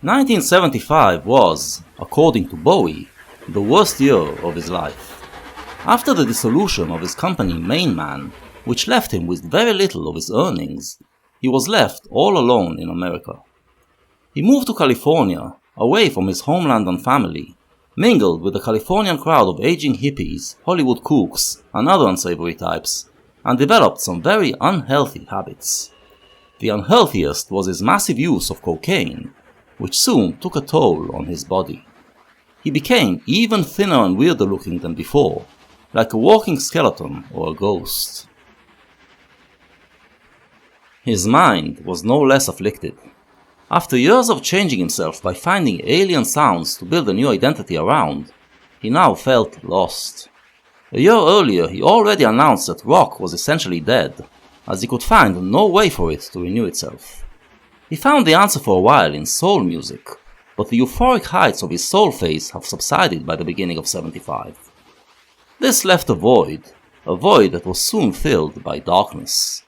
1975 was, according to Bowie, the worst year of his life. After the dissolution of his company Main Man, which left him with very little of his earnings, he was left all alone in America. He moved to California, away from his homeland and family, mingled with the Californian crowd of aging hippies, Hollywood kooks, and other unsavory types, and developed some very unhealthy habits. The unhealthiest was his massive use of cocaine, which soon took a toll on his body. He became even thinner and weirder looking than before, like a walking skeleton or a ghost. His mind was no less afflicted. After years of changing himself by finding alien sounds to build a new identity around, he now felt lost. A year earlier he already announced that rock was essentially dead, as he could find no way for it to renew itself. He found the answer for a while in soul music, but the euphoric heights of his soul phase have subsided by the beginning of 75. This left a void that was soon filled by darkness.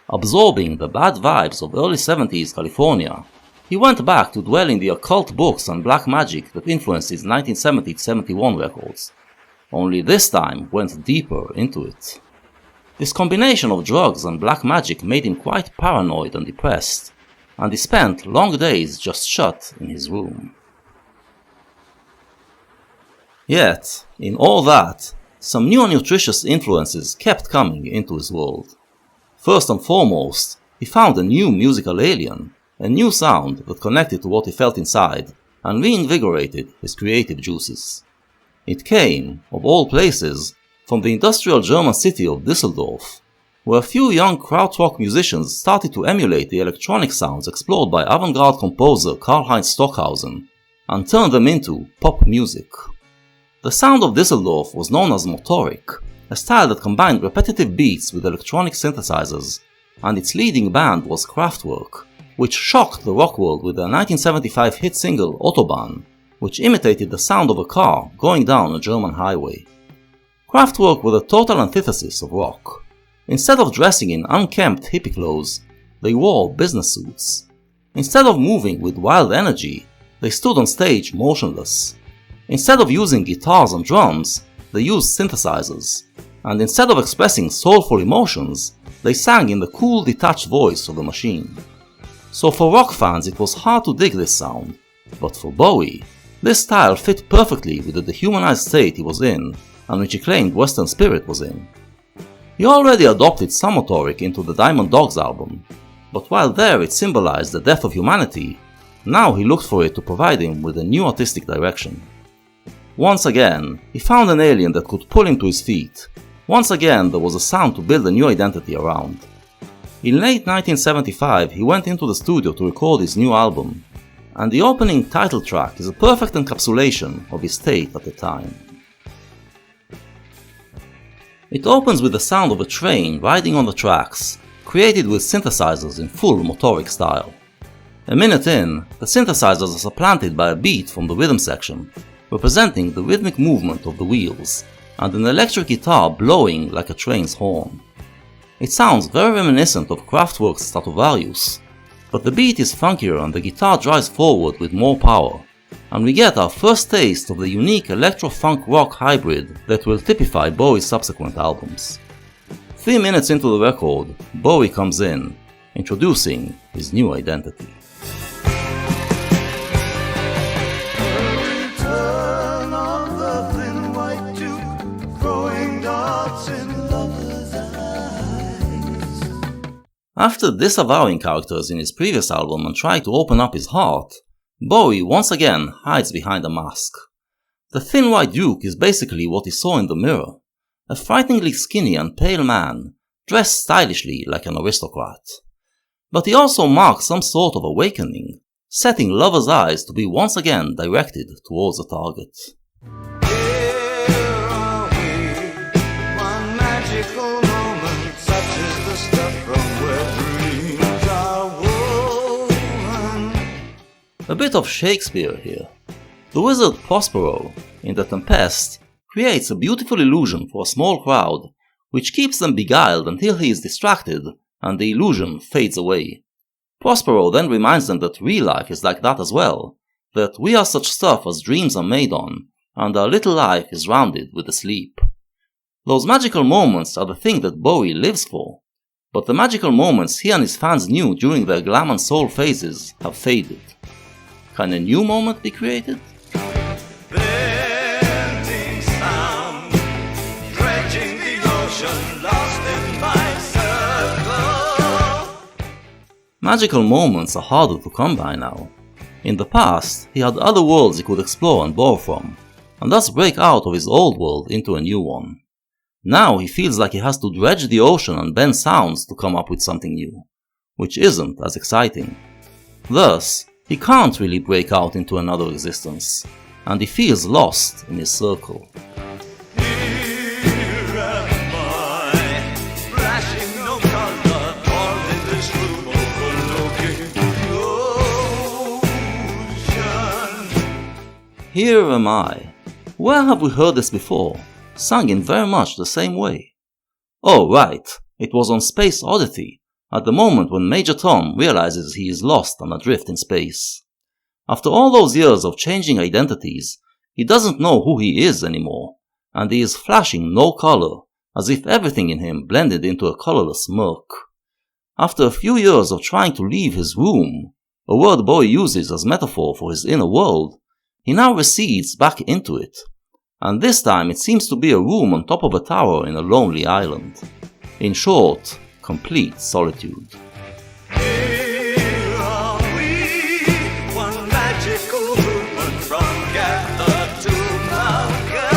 Absorbing the bad vibes of early 70s California, he went back to dwell in the occult books and black magic that influenced his 1970-71 records, only this time went deeper into it. This combination of drugs and black magic made him quite paranoid and depressed, and he spent long days just shut in his room. Yet, in all that, some new and nutritious influences kept coming into his world. First and foremost, he found a new musical alien, a new sound that connected to what he felt inside and reinvigorated his creative juices. It came, of all places, from the industrial German city of Düsseldorf, where a few young krautrock musicians started to emulate the electronic sounds explored by avant-garde composer Karl-Heinz Stockhausen and turn them into pop music. The sound of Düsseldorf was known as motoric, a style that combined repetitive beats with electronic synthesizers, and its leading band was Kraftwerk, which shocked the rock world with their 1975 hit single Autobahn, which imitated the sound of a car going down a German highway. Kraftwerk were the total antithesis of rock. Instead of dressing in unkempt hippie clothes, they wore business suits. Instead of moving with wild energy, they stood on stage motionless. Instead of using guitars and drums, they used synthesizers. And instead of expressing soulful emotions, they sang in the cool detached voice of the machine. So for rock fans it was hard to dig this sound, but for Bowie, this style fit perfectly with the dehumanized state he was in, and which he claimed Western Spirit was in. He already adopted some motoric into the Diamond Dogs album, but while there it symbolized the death of humanity, now he looked for it to provide him with a new artistic direction. Once again, he found an alien that could pull him to his feet. Once again there was a sound to build a new identity around. In late 1975 he went into the studio to record his new album, and the opening title track is a perfect encapsulation of his state at the time. It opens with the sound of a train riding on the tracks, created with synthesizers in full motoric style. A minute in, the synthesizers are supplanted by a beat from the rhythm section, representing the rhythmic movement of the wheels, and an electric guitar blowing like a train's horn. It sounds very reminiscent of Kraftwerk's Stratovarius, but the beat is funkier and the guitar drives forward with more power, and we get our first taste of the unique electro-funk rock hybrid that will typify Bowie's subsequent albums. 3 minutes into the record, Bowie comes in, introducing his new identity. After disavowing characters in his previous album and trying to open up his heart, Bowie once again hides behind a mask. The thin white duke is basically what he saw in the mirror, a frighteningly skinny and pale man, dressed stylishly like an aristocrat. But he also marks some sort of awakening, setting lovers' eyes to be once again directed towards a target. A bit of Shakespeare here. The wizard Prospero, in The Tempest, creates a beautiful illusion for a small crowd, which keeps them beguiled until he is distracted and the illusion fades away. Prospero then reminds them that real life is like that as well, that we are such stuff as dreams are made on, and our little life is rounded with a sleep. Those magical moments are the thing that Bowie lives for, but the magical moments he and his fans knew during their glam and soul phases have faded. Can a new moment be created? Bending sound, dredging the ocean, lost in my circle. Magical moments are harder to come by now. In the past, he had other worlds he could explore and borrow from, and thus break out of his old world into a new one. Now he feels like he has to dredge the ocean and bend sounds to come up with something new, which isn't as exciting. Thus, he can't really break out into another existence, and he feels lost in his circle. Here am I, flashing no color, all in this room overlooking the ocean. Here am I. Where have we heard this before? Sung in very much the same way. Oh right, it was on Space Oddity, at the moment when Major Tom realizes he is lost and adrift in space. After all those years of changing identities, he doesn't know who he is anymore, and he is flashing no color, as if everything in him blended into a colorless murk. After a few years of trying to leave his room, a word Bowie uses as metaphor for his inner world, he now recedes back into it, and this time it seems to be a room on top of a tower in a lonely island. In short, complete solitude. Here are we, one magical movement from gather to conquer.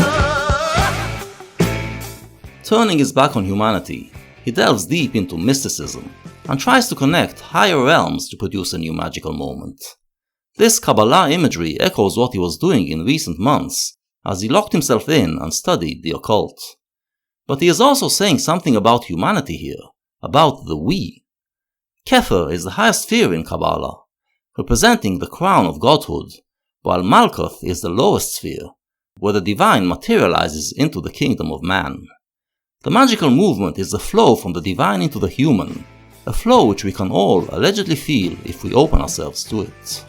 Turning his back on humanity, he delves deep into mysticism and tries to connect higher realms to produce a new magical moment. This Kabbalah imagery echoes what he was doing in recent months, as he locked himself in and studied the occult. But he is also saying something about humanity here, about the we. Kether is the highest sphere in Kabbalah, representing the crown of godhood, while Malkuth is the lowest sphere, where the divine materializes into the kingdom of man. The magical movement is the flow from the divine into the human, a flow which we can all allegedly feel if we open ourselves to it.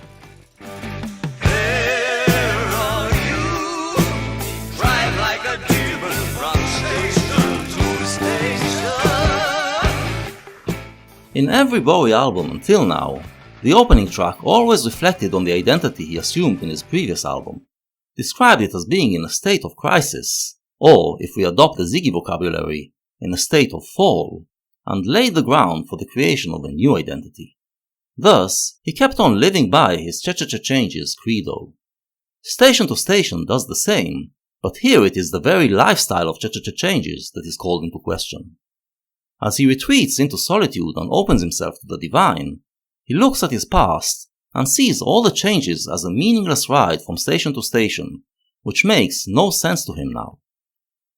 In every Bowie album until now, the opening track always reflected on the identity he assumed in his previous album, described it as being in a state of crisis, or, if we adopt the Ziggy vocabulary, in a state of fall, and laid the ground for the creation of a new identity. Thus, he kept on living by his Cha-Cha-Cha-Changes credo. Station to Station does the same, but here it is the very lifestyle of Cha-Cha-Cha-Changes that is called into question. As he retreats into solitude and opens himself to the divine, he looks at his past and sees all the changes as a meaningless ride from station to station, which makes no sense to him now.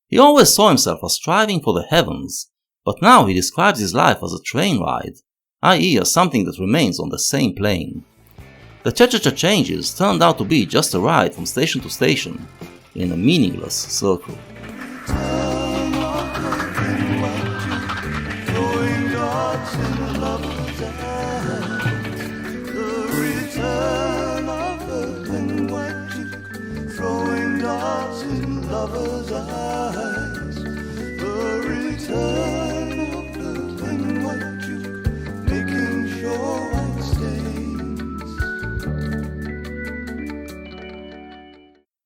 He always saw himself as striving for the heavens, but now he describes his life as a train ride, i.e. as something that remains on the same plane. The Cha-Cha-Cha-Changes turned out to be just a ride from station to station, in a meaningless circle.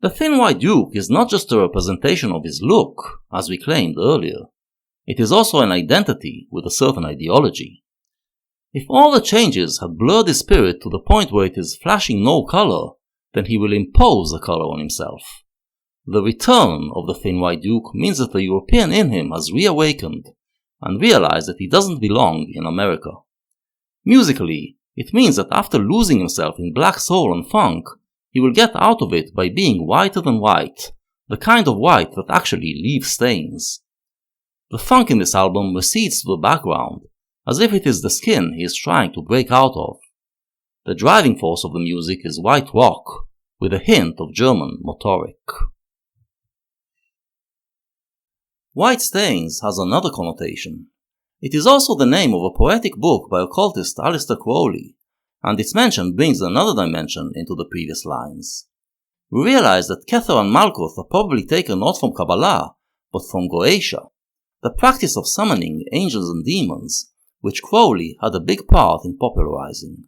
The Thin White Duke is not just a representation of his look, as we claimed earlier. It is also an identity with a certain ideology. If all the changes had blurred his spirit to the point where it is flashing no color, then he will impose a color on himself. The return of the Thin White Duke means that the European in him has reawakened and realized that he doesn't belong in America. Musically, it means that after losing himself in black soul and funk, he will get out of it by being whiter than white, the kind of white that actually leaves stains. The funk in this album recedes to the background, as if it is the skin he is trying to break out of. The driving force of the music is white rock, with a hint of German motoric. White Stains has another connotation. It is also the name of a poetic book by occultist Aleister Crowley, and its mention brings another dimension into the previous lines. We realize that Kether and Malkuth are probably taken not from Kabbalah, but from Goetia, the practice of summoning angels and demons, which Crowley had a big part in popularizing.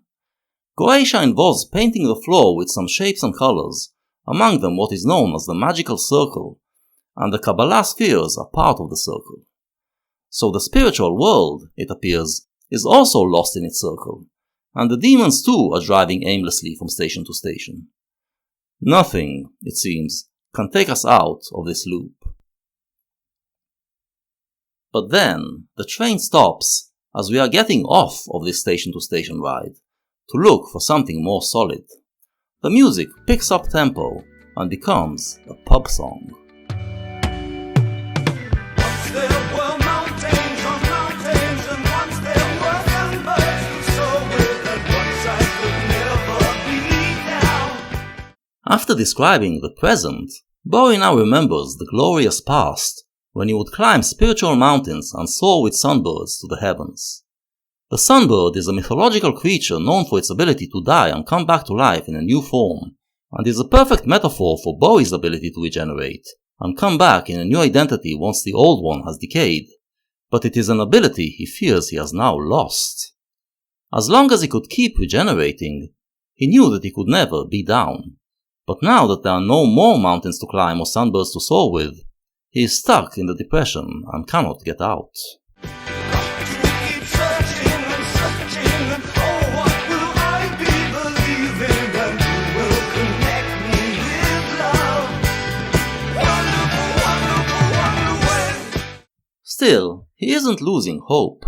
Goetia involves painting the floor with some shapes and colors, among them what is known as the magical circle, and the Kabbalah spheres are part of the circle. So the spiritual world, it appears, is also lost in its circle, and the demons too are driving aimlessly from station to station. Nothing, it seems, can take us out of this loop. But then, the train stops as we are getting off of this station-to-station ride, to look for something more solid. The music picks up tempo and becomes a pub song. Once there were mountains on mountains, and once there were young birds who soared with, and once I could never be down. After describing the present, Bowie now remembers the glorious past, when he would climb spiritual mountains and soar with sunbirds to the heavens. The sunbird is a mythological creature known for its ability to die and come back to life in a new form, and is a perfect metaphor for Bowie's ability to regenerate and come back in a new identity once the old one has decayed, but it is an ability he fears he has now lost. As long as he could keep regenerating, he knew that he could never be down, but now that there are no more mountains to climb or sunbirds to soar with, he is stuck in the depression and cannot get out. Still, he isn't losing hope.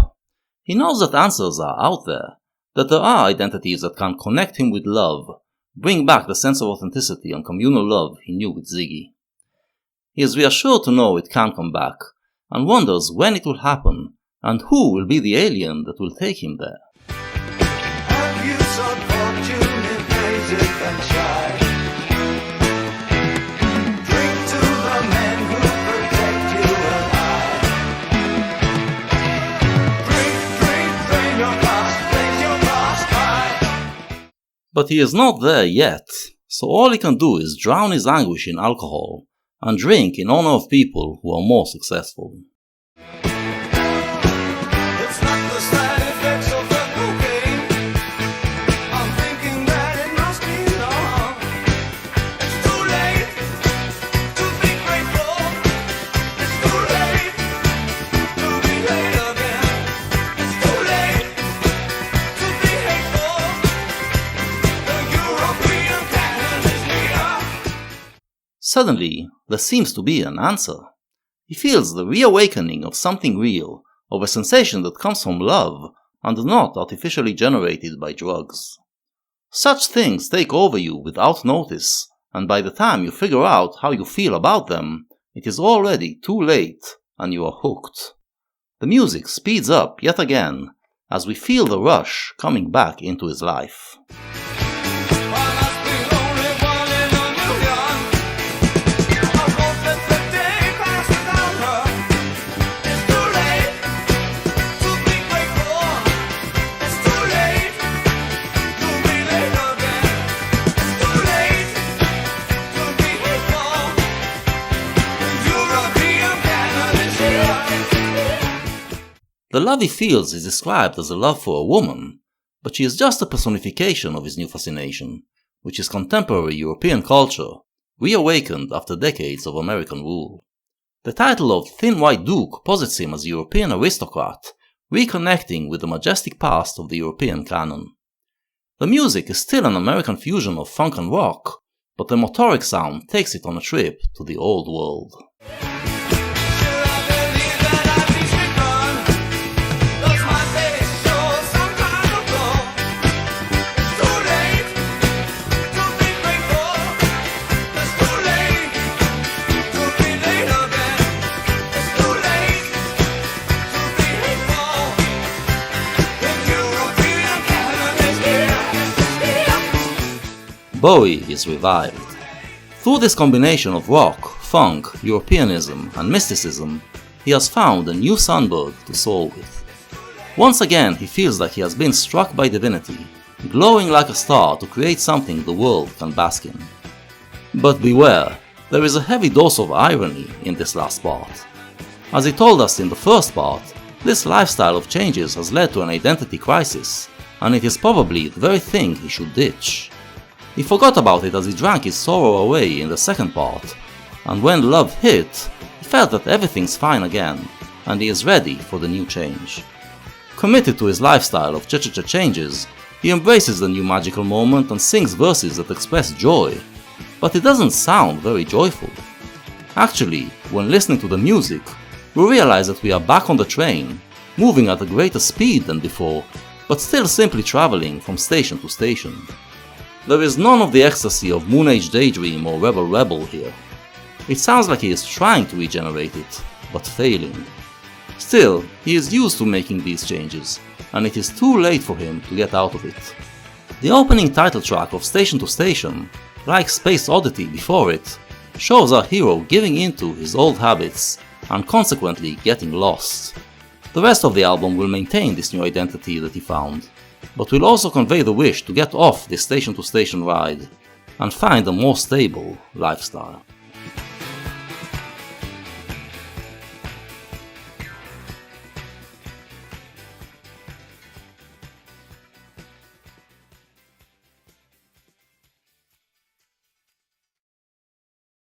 He knows that answers are out there, that there are identities that can connect him with love, bring back the sense of authenticity and communal love he knew with Ziggy. He is reassured to know it can come back, and wonders when it will happen, and who will be the alien that will take him there. Have you sought fortune in native and shy? Drink to the men who protect you alive. Drink your past, raise your glass high. But he is not there yet, so all he can do is drown his anguish in alcohol, and drink in honor of people who are more successful. It's not the side effects of the cocaine. I'm thinking that it must be love. It's too late to be grateful. It's too late to be late again. It's too late to be hateful. The European canon is here. Suddenly, there seems to be an answer. He feels the reawakening of something real, of a sensation that comes from love and not artificially generated by drugs. Such things take over you without notice, and by the time you figure out how you feel about them, it is already too late and you are hooked. The music speeds up yet again as we feel the rush coming back into his life. The love he feels is described as a love for a woman, but she is just a personification of his new fascination, which is contemporary European culture, reawakened after decades of American rule. The title of Thin White Duke posits him as a European aristocrat, reconnecting with the majestic past of the European canon. The music is still an American fusion of funk and rock, but the motoric sound takes it on a trip to the old world. Bowie is revived. Through this combination of rock, funk, Europeanism, and mysticism, he has found a new sunbird to soar with. Once again, he feels like he has been struck by divinity, glowing like a star to create something the world can bask in. But beware, there is a heavy dose of irony in this last part. As he told us in the first part, this lifestyle of changes has led to an identity crisis, and it is probably the very thing he should ditch. He forgot about it as he drank his sorrow away in the second part, and when love hit, he felt that everything's fine again, and he is ready for the new change. Committed to his lifestyle of cha-cha-cha changes, he embraces the new magical moment and sings verses that express joy, but it doesn't sound very joyful. Actually, when listening to the music, we realize that we are back on the train, moving at a greater speed than before, but still simply traveling from station to station. There is none of the ecstasy of Moon Age Daydream or Rebel Rebel here. It sounds like he is trying to regenerate it, but failing. Still, he is used to making these changes, and it is too late for him to get out of it. The opening title track of Station to Station, like Space Oddity before it, shows our hero giving into his old habits and consequently getting lost. The rest of the album will maintain this new identity that he found, but will also convey the wish to get off this station to station ride and find a more stable lifestyle.